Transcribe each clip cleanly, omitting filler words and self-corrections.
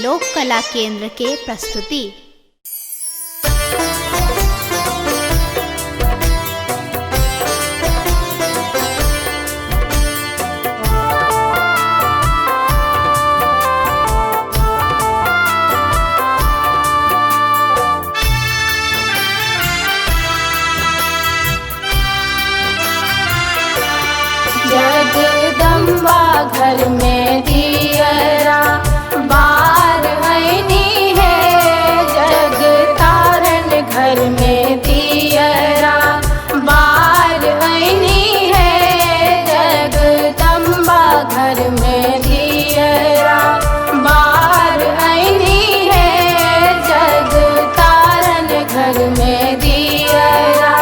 लोक कला केंद्र के प्रस्तुति। जगदम्बा घर में दियरा बार आईनी है, जग तारन घर में दियरा बार आईनी है, जगदम्बा घर में दियरा बार आईनी है, जग तारन घर में दियरा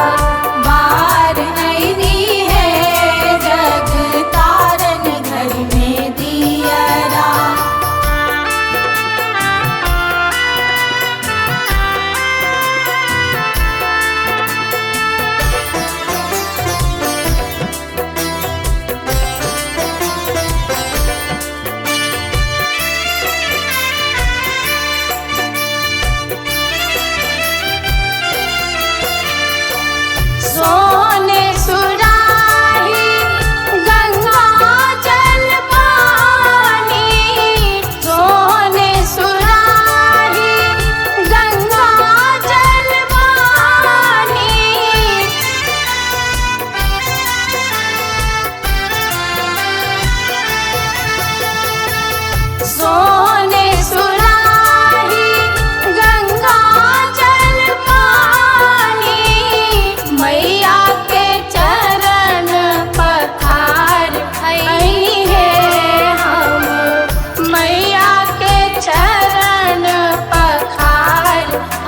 बार आईनी है, जग तारन घर में दियरा। सोने सुराही गंगा जल पानी, सोने सुराही गंगा जल पानी, सोने सुराही गंगा जल पानी, मैया के चरण पखार आईनी है हम, मैया के चरण पखार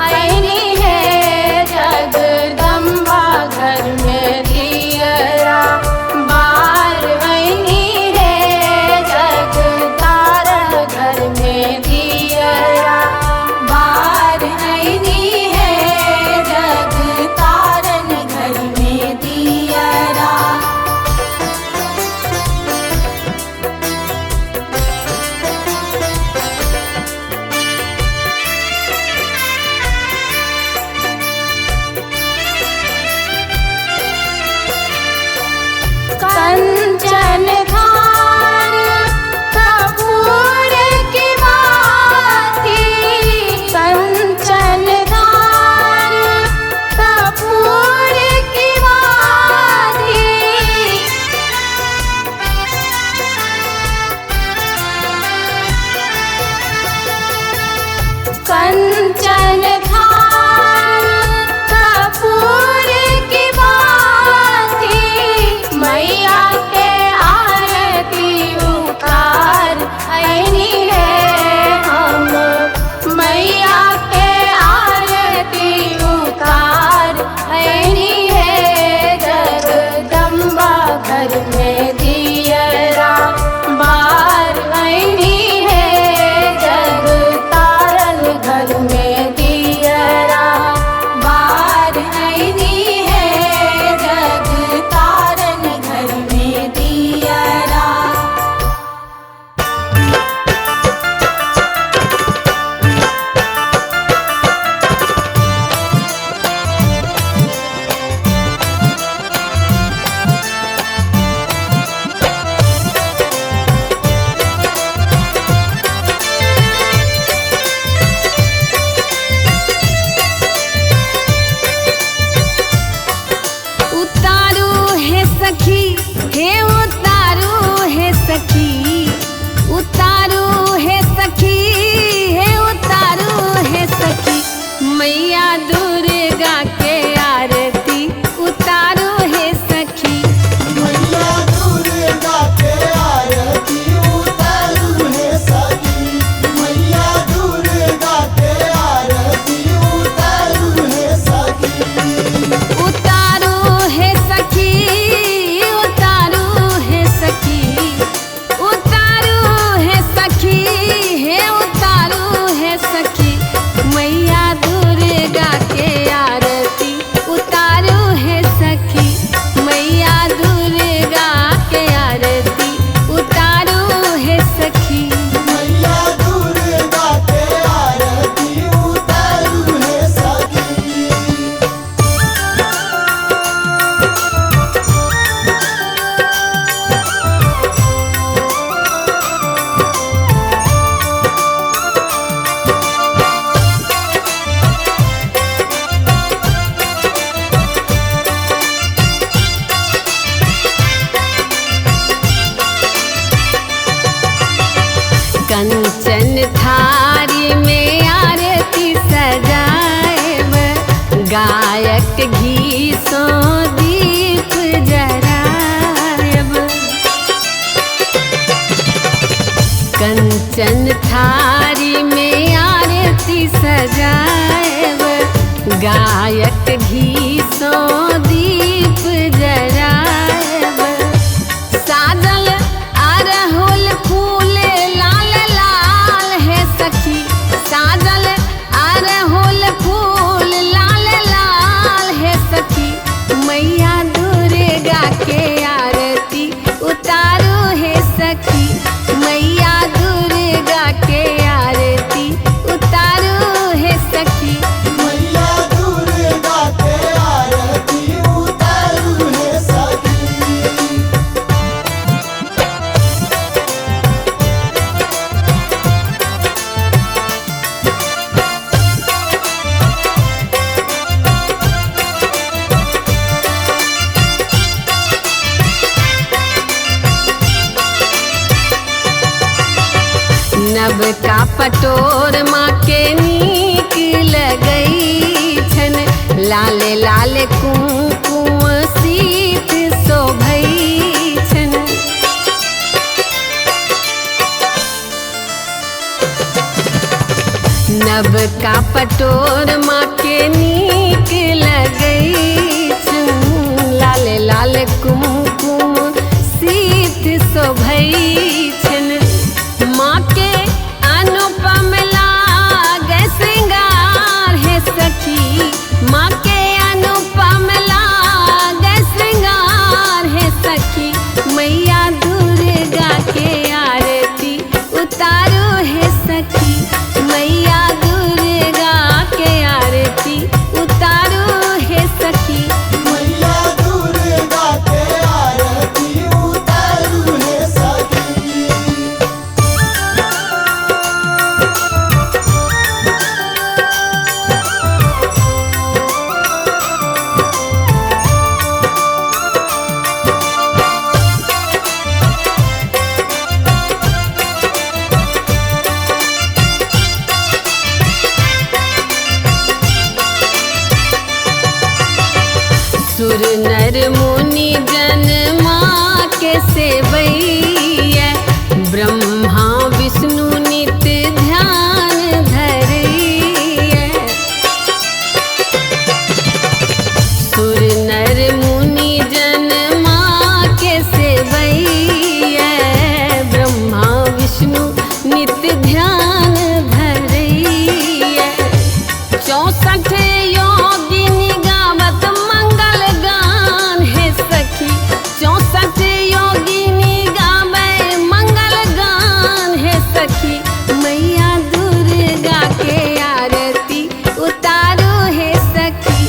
आईनी है, जगदम्बा घर में दियरा बार आईनी है, जग तारन घर में दियरा बार आईनी है, जग तारन घर में दियरा। कंचन धार कपूर की बाती, कंचन धार कपूर की बाती, कंचन धार कपूर की बाती, मैया के आरती उतार आईनी है हम, मैया के आरती उतार आईनी है, जगदम्बा घर में दियरा बार आईनी है, जग तारन घर में दियरा थारी में आरती सजाएब, गायक घी सो दीप जराएब। कंचन थारी में आरती सजाएब, गायक घी सो दीप जराएब। साजल अरहुल फूल लाल लाल है सखी, साजल अरहुल फूल लाल लाल है सखी, मैया दुर्गा के आरती उतारो है सखी, मैया दुर्गा के आरती उतारो है सखी। मैया दुर्गा के आरती उतारू है सखी। नब का पटोर माँ के नीक लगई छन, लाल लाल कुमकुम सीत शोभई छन। नब का पटोर माँ के नीक लगई छन, लाल लाल कुमकुम सीत शोभई छन। माँ के अनुपम लागे श्रृंगार है सखी, माँ के अनुपम लागे श्रृंगार है सखी, मैया दुर्गा के आरती उतारो है सखी, मैया दुर्गा के आरती उतारो है सखी। मैया दुर्गा के आरती उतारू है सखी। सुर नर मुनि जन माँ के सेवैया, ब्रह्मा विष्णु नित ध्यान धरैया। सुर नर मुनि जन माँ के सेवैया, ब्रह्मा विष्णु नित ध्यान धरैया। 64 योगिनी गावत मंगल गान है सखी, 64 योगिनी गावे मंगल गान है सखी, मैया दुर्गा के आरती उतारो है सखी,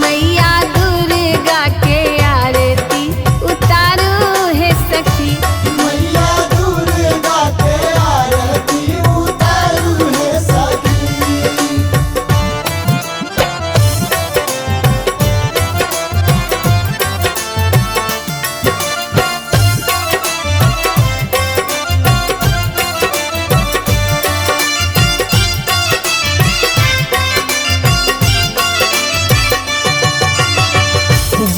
मैया दुर्गा के आरती उतारो है सखी। मैया दुर्गा के आरती उतारू है सखी।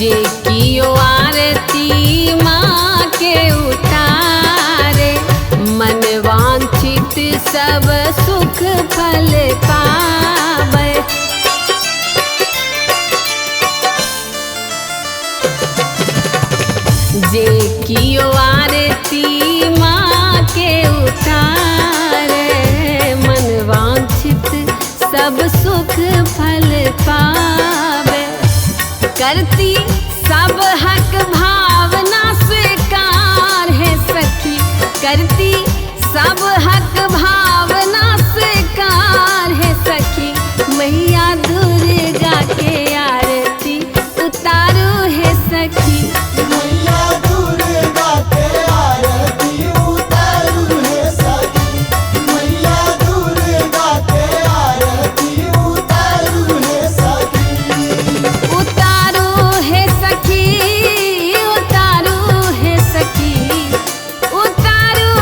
जे कियो आरती माँ के उतारे, मन वांछित सब सुख फल पावे। जे कियो आरती माँ के उतारे, मन वांछित सब सुख फल पावे। करती सब हक भावना स्वीकार है सखी, करती सब हक भावना स्वीकार है सखी, मैया दुर्गा के आरती उतारो है सखी। मैया दुर्गा के आरती उतारू है सखी। मैया दुर्गा के आरती उतारू है सखी। उतारो है सखी, उतारो है सखी, उतारो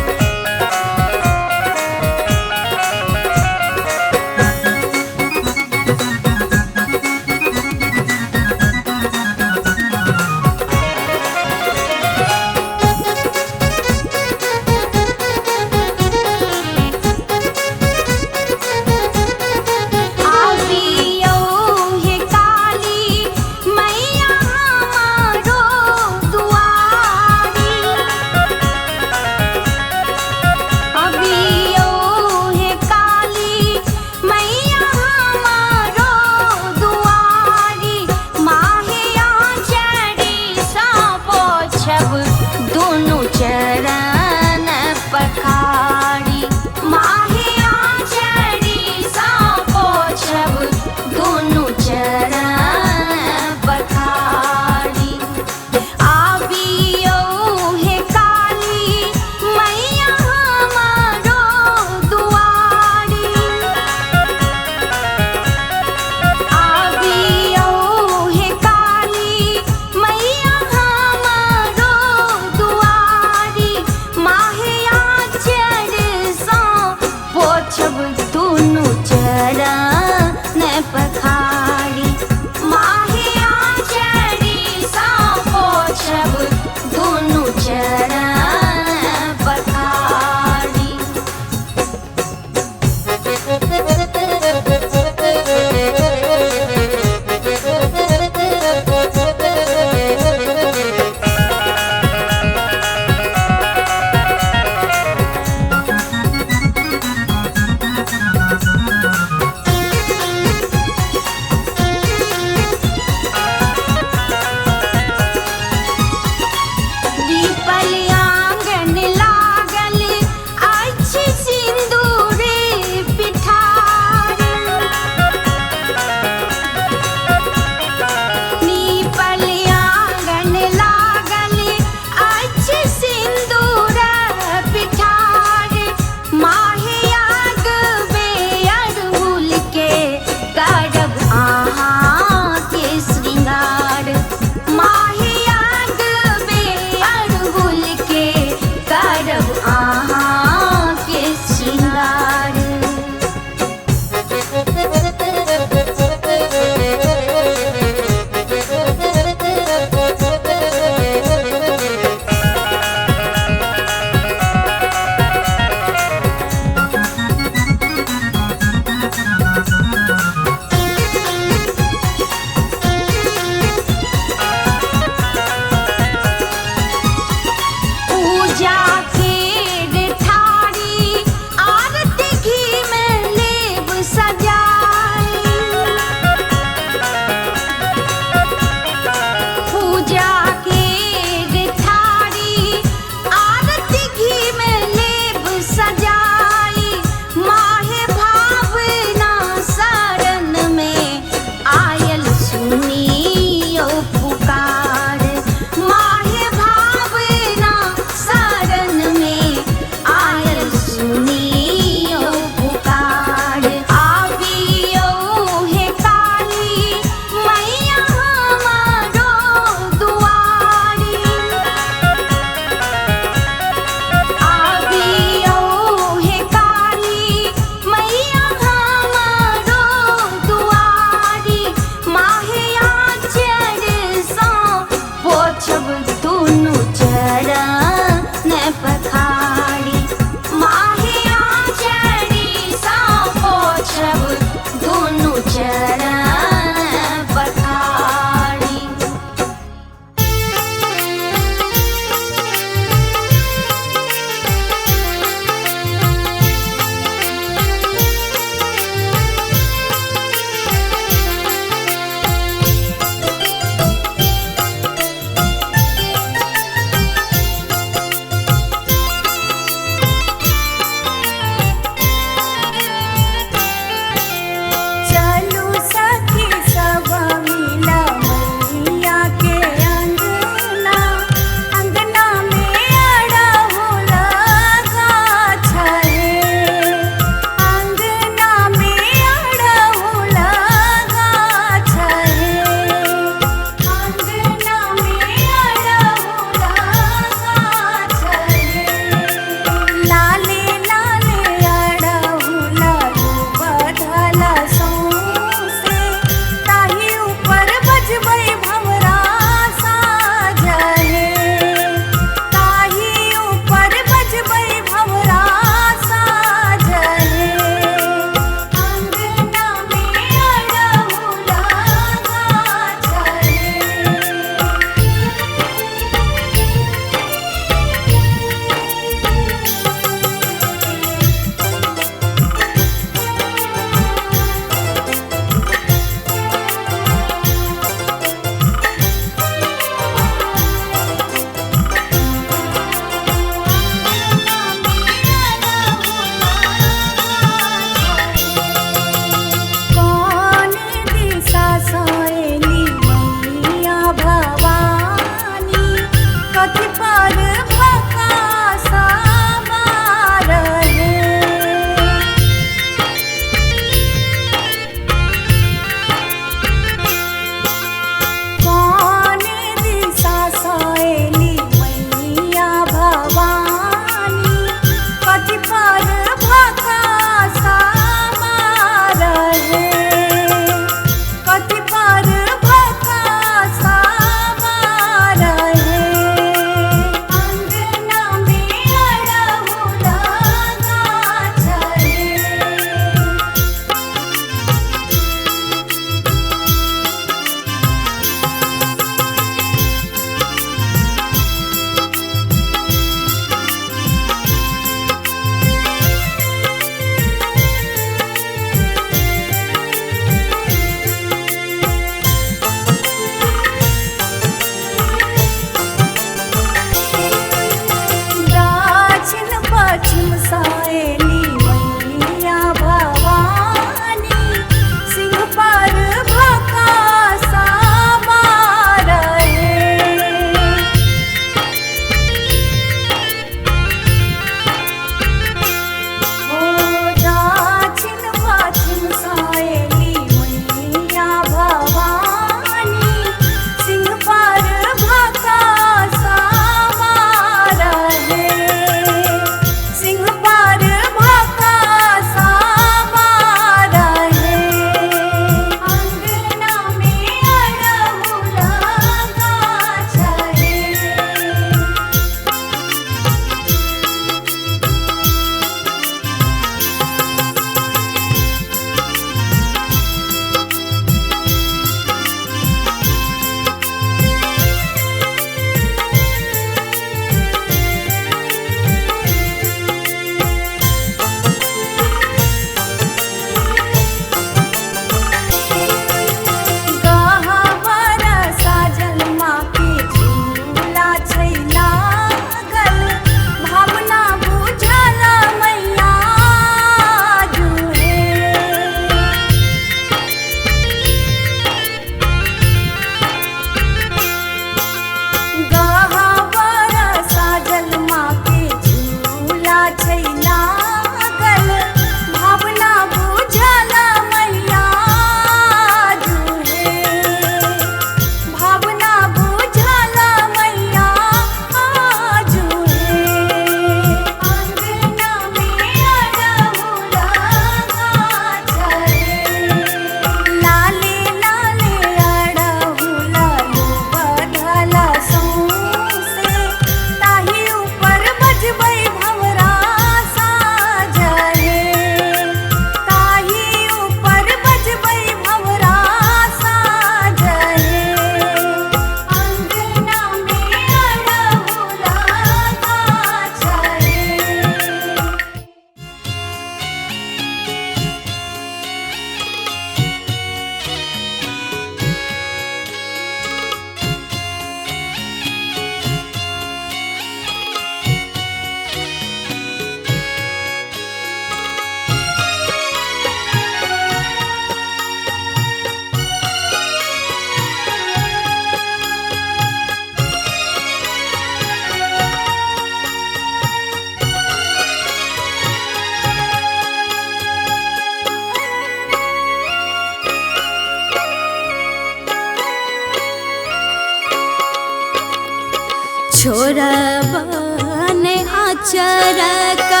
छोरबन आचर का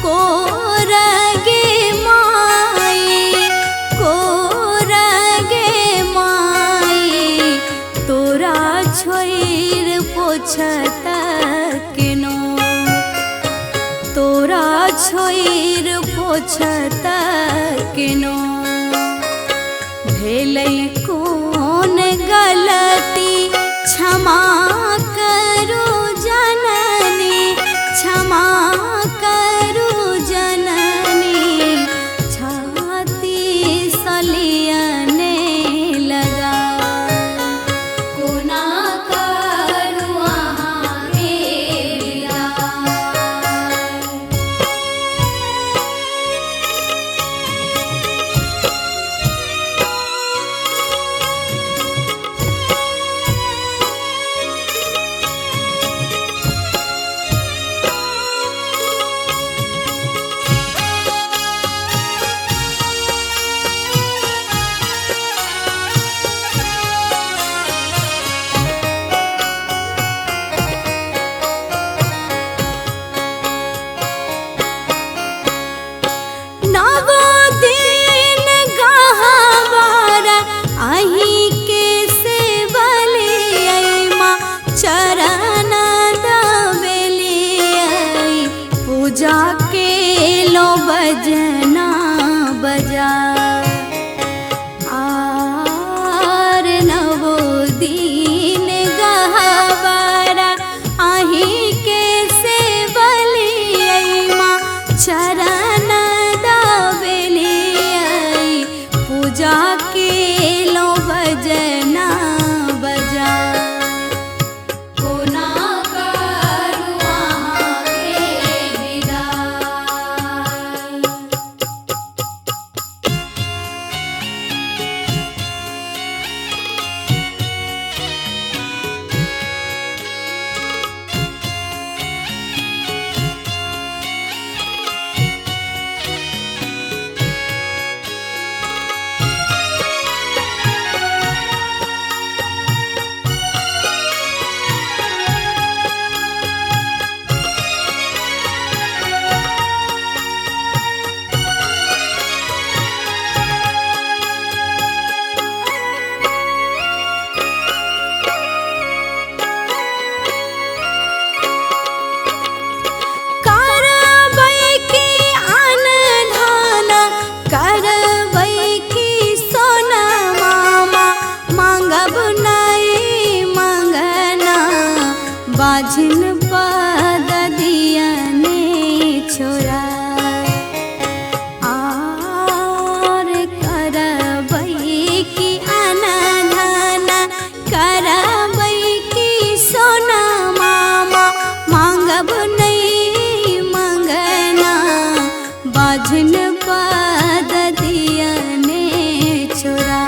कोरगे माई, कोरगे माई, तोरा छोइर पोछत केनो, तोरा छोइर पोछत केनो। भेलै कोन गलती क्षमा करू जननी, क्षमा करू जननी, छाती सलियने लगा। कोना करू अहाँ मेरा, जाके लो बजना बजा। आर नवो दिन गहवारा आही के से बलिया चरण दावेलिया, पूजा के लो बजना बजा। बाझिन पद दियने छोरा, आर करबै की अनधन, करबै की सोना मामा, मांगब नहीं मंगना, बाझिन पद दियने छोरा।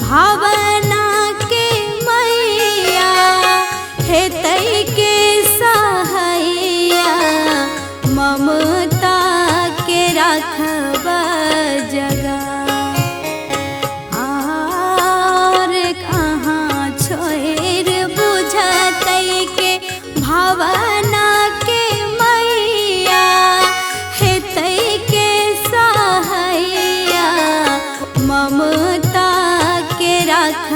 भावना के मैया हेतै के सहैया, ममता के राखब जगा। आर कहाँ छोड़ बुझतै के भावना के मैया हेतै के सहैया, ममता के राख